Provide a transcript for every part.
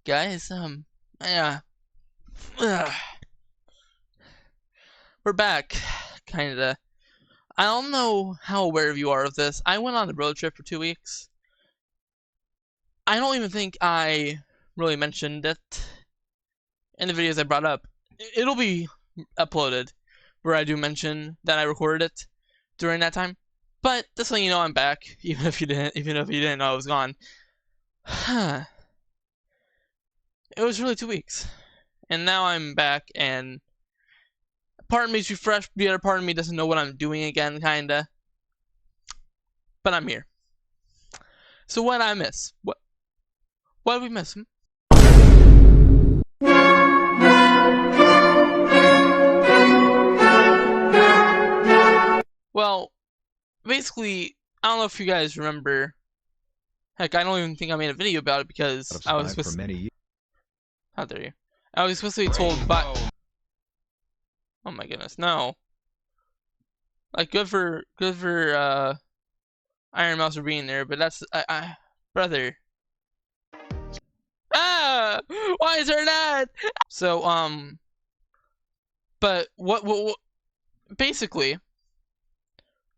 Guys, yeah, ugh, we're back, kinda. I don't know how aware you are of this. I went on a road trip for 2 weeks. I don't even think I really mentioned it in the videos I brought up. It'll be uploaded where I do mention that I recorded it during that time. But just so you know, I'm back, even if you didn't know I was gone. It was really 2 weeks, and now I'm back, and part of me is refreshed, the other part of me doesn't know what I'm doing again, kinda. But I'm here. So what did I miss? What did we miss? Well, basically, I don't know if you guys remember. Heck, I don't even think I made a video about it because I was supposed to. How dare you? I was supposed to be told by. Oh my goodness, no. Like good for Iron Mouse for being there, but that's brother. Ah, why is there that? So but what basically,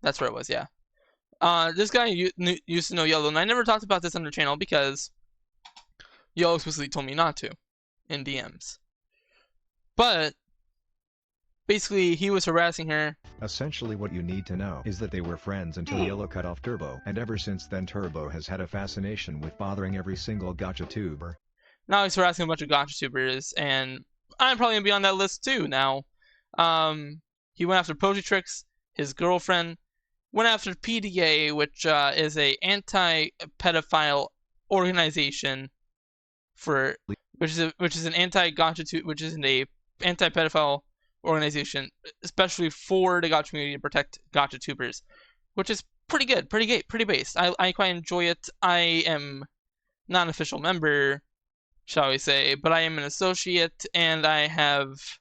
that's where it was. Yeah. This guy used to know Yellow, and I never talked about this on the channel because Yellow explicitly told me not to in DMs. But basically, he was harassing her. Essentially what you need to know is that they were friends until Yellow cut off Turbo, and ever since then Turbo has had a fascination with bothering every single gacha tuber. Now he's harassing a bunch of gacha tubers, and I'm probably gonna be on that list too now. He went after Pojitrix, his girlfriend, went after PDA, which is a anti-pedophile organization which is an anti-pedophile organization, especially for the gacha community to protect gacha tubers, which is pretty good, pretty based. I quite enjoy it. I am not an official member, shall we say, but I am an associate, and I have,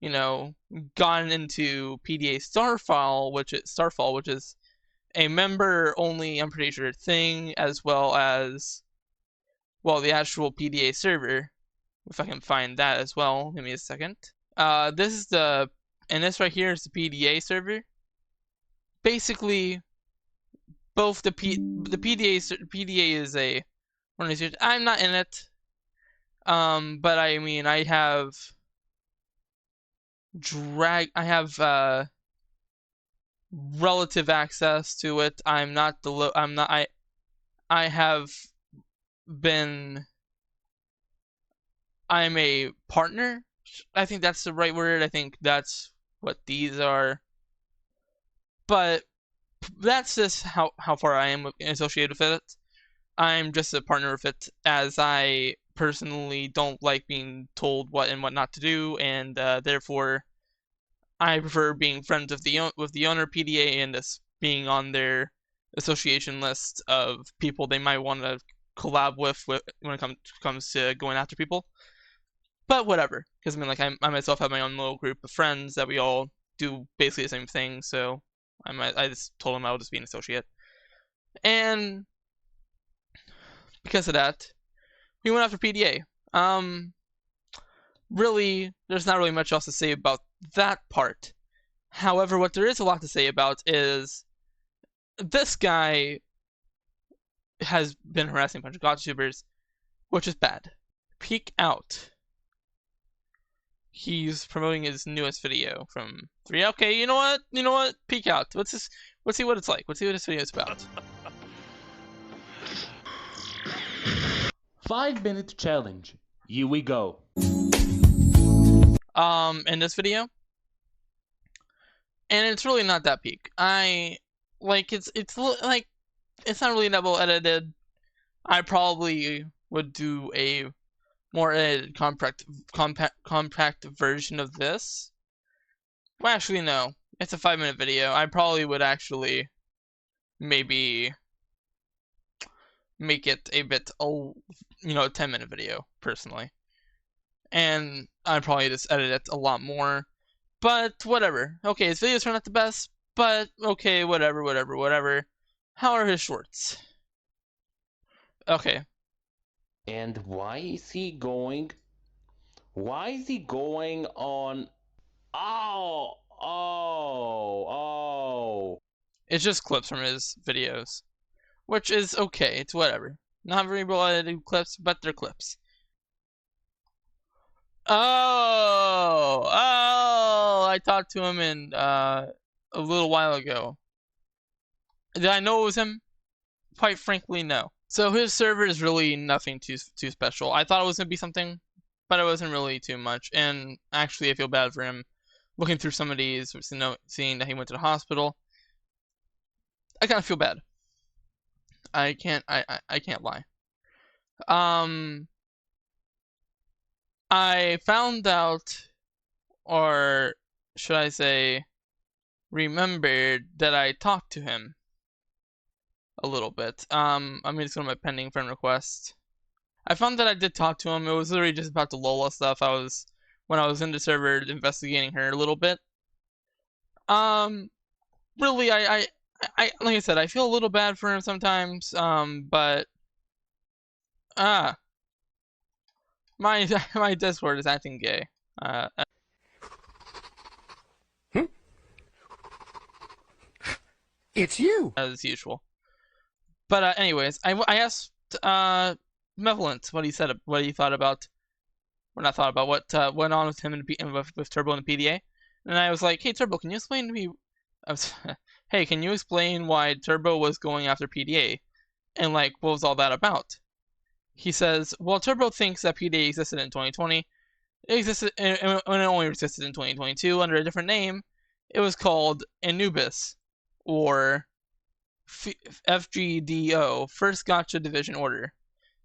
gone into PDA Starfall, which is a member only, I'm pretty sure, thing, as well as, well, the actual PDA server. If I can find that as well, give me a second. And this right here is the PDA server. Basically, both the PDA is a organization. I'm not in it. But I mean, I have relative access to it. I'm a partner. I think that's the right word. I think that's what these are. But that's just how far I am associated with it. I'm just a partner with it, as I personally don't like being told what and what not to do, and therefore I prefer being friends with the owner PDA and just being on their association list of people they might want to collab with when it comes to going after people. But whatever, because I mean, like I myself have my own little group of friends that we all do basically the same thing. So I just told them I would just be an associate, and because of that, we went after PDA. Really, there's not really much else to say about that part. However, what there is a lot to say about is this guy has been harassing a bunch of GodTubers, which is bad. Peek out. He's promoting his newest video from 3. Okay, you know what? Peek out. Let's see what it's like. Let's see what this video is about. 5-minute challenge. Here we go. In this video, and it's really not that peak. It's not really that well edited. I probably would do a more edited compact version of this. Well, actually, no. It's a 5-minute video. I probably would actually maybe make it a bit, a 10-minute video, personally. And I'd probably just edit it a lot more. But whatever. Okay, his videos are not the best, but okay, whatever. How are his shorts? Okay. And why is he going? Why is he going on? Oh, oh, oh. It's just clips from his videos, which is okay. It's whatever. Not very well edited clips, but they're clips. Oh, I talked to him in a little while ago. Did I know it was him? Quite frankly, no. So his server is really nothing too special. I thought it was gonna be something, but it wasn't really too much. And actually, I feel bad for him. Looking through some of these, seeing that he went to the hospital, I kind of feel bad. I can't lie. I found out, or should I say, remembered that I talked to him a little bit. I'm just going to my pending friend request. I found that I did talk to him. It was literally just about the Lola stuff. When I was in the server investigating her a little bit. Really, like I said, I feel a little bad for him sometimes. But my my Discord is acting gay. It's you. As usual. But anyways, I asked Malevolent what he thought about, or not thought about, what went on with him and with Turbo and the PDA, and I was like, hey Turbo, can you explain to me? Hey, can you explain why Turbo was going after PDA, and like what was all that about? He says, well, Turbo thinks that PDA existed in 2020. It existed, and it only existed in 2022 under a different name. It was called Anubis, or FGDO, First Gotcha Division Order.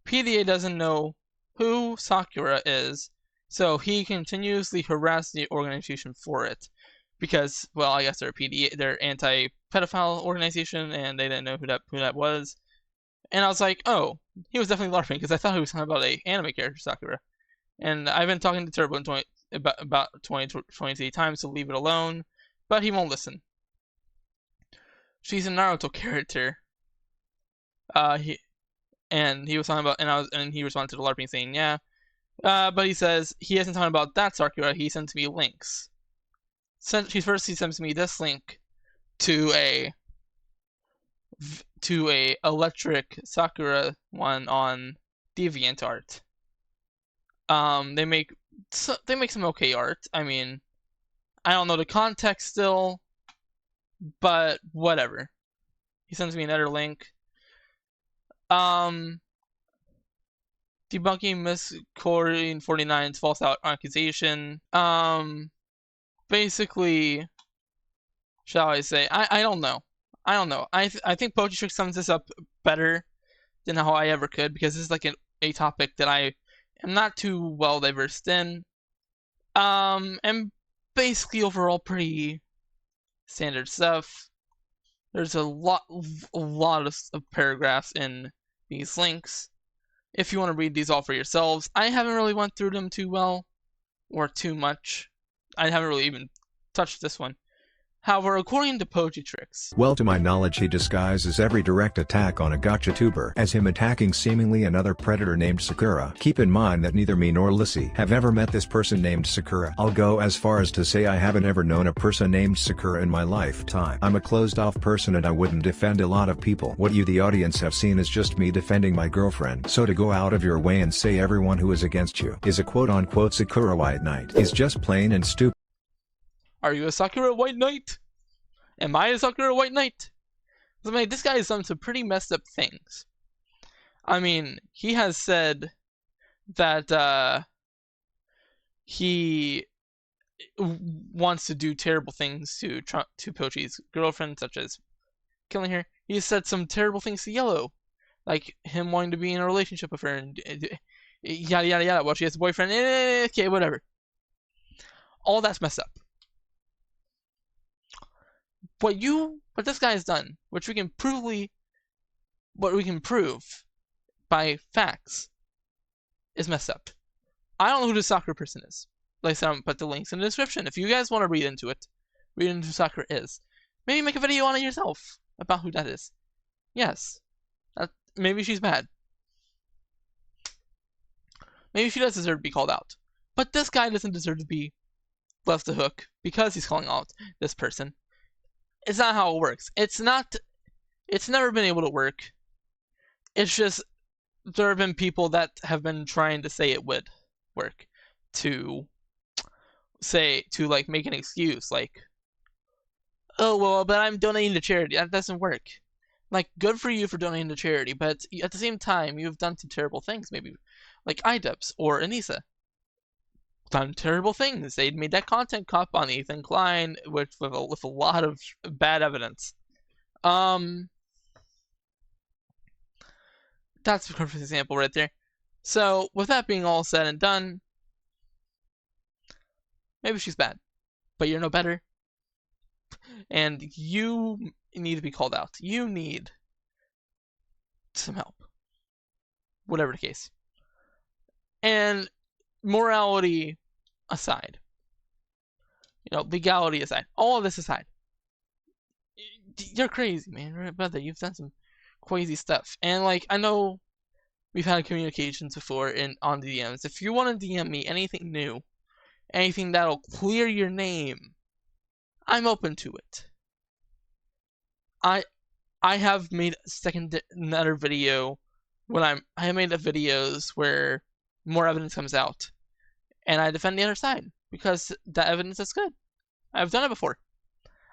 PDA doesn't know who Sakura is, so he continuously harassed the organization for it. Because, well, I guess they're anti-pedophile organization, and they didn't know who that was. And I was like, oh, he was definitely LARPing, because I thought he was talking about a anime character, Sakura. And I've been talking to Turbo about 23 times to leave it alone, but he won't listen. She's a Naruto character. He was talking about, and he responded to the LARPing saying, yeah. But he says he isn't talking about that Sakura. He sends me links. He sends me this link to a electric Sakura one on DeviantArt. They make some okay art. I mean, I don't know the context still, but whatever. He sends me another link. Debunking Miss Corey 49's false accusation. Basically, shall I say? I don't know. I think Poetry Trick sums this up better than how I ever could, because this is like a topic that I am not too well diversed in. And basically overall pretty standard stuff. There's a lot of paragraphs in these links. If you want to read these all for yourselves, I haven't really went through them too well or too much. I haven't really even touched this one. However, according to Poetry Tricks, well, to my knowledge, he disguises every direct attack on a gotcha tuber as him attacking seemingly another predator named Sakura. Keep in mind that neither me nor Lissy have ever met this person named Sakura. I'll go as far as to say I haven't ever known a person named Sakura in my lifetime. I'm a closed-off person and I wouldn't defend a lot of people. What you, the audience, have seen is just me defending my girlfriend. So to go out of your way and say everyone who is against you is a quote-unquote Sakura White Knight is just plain and stupid. Are you a Sakura White Knight? Am I a Sakura White Knight? I mean, this guy has done some pretty messed up things. I mean, he has said that he wants to do terrible things to Pochi's girlfriend, such as killing her. He said some terrible things to Yellow, like him wanting to be in a relationship with her, and yada yada yada. While she has a boyfriend, okay, whatever. All that's messed up. What this guy has done, what we can prove by facts, is messed up. I don't know who this Sakura person is. Like I said, I'm gonna put the links in the description. If you guys want to read into who Sakura is. Maybe make a video on it yourself about who that is. Yes, maybe she's bad. Maybe she does deserve to be called out. But this guy doesn't deserve to be left the hook because he's calling out this person. It's not how it works. It's never been able to work. It's just there have been people that have been trying to say it would work to like make an excuse like, oh well, but I'm donating to charity. That doesn't work. Like, good for you for donating to charity, but at the same time, you've done some terrible things. Maybe like iDubbbz or Anissa done terrible things. They made that content cop on Ethan Klein, with a lot of bad evidence. That's a perfect example right there. So, with that being all said and done, maybe she's bad, but you're no better. And you need to be called out. You need some help. Whatever the case. And morality aside, legality aside, all of this aside, you're crazy, man. Brother, you've done some crazy stuff. And like, I know we've had communications before on the DMs. If you want to DM me anything new, anything that'll clear your name, I'm open to it. I have made another video when I have made videos where more evidence comes out, and I defend the other side because that evidence is good. I've done it before.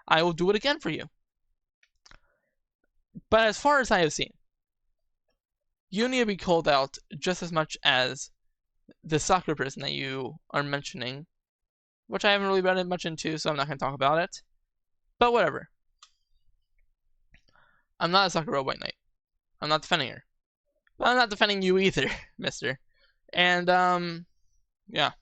I will do it again for you. But as far as I have seen, you need to be called out just as much as the soccer person that you are mentioning, which I haven't really read much into, so I'm not going to talk about it. But whatever. I'm not a Sakura White Knight. I'm not defending her. But I'm not defending you either, mister. And, yeah.